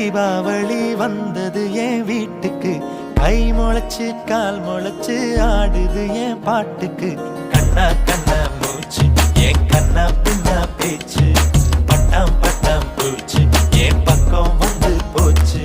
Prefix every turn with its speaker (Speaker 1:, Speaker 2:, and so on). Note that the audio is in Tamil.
Speaker 1: தீபாவளி வந்தது என் வீட்டுக்கு, கை முளைச்சு கால் முளைச்சு ஆடுது என் பாட்டுக்கு. கண்ணா கண்ணா மூச்சு என் கண்ணா பின்னா பேச்சு, பட்டாம் பட்டாம் பூச்சு என் பக்கம் வந்து போச்சு.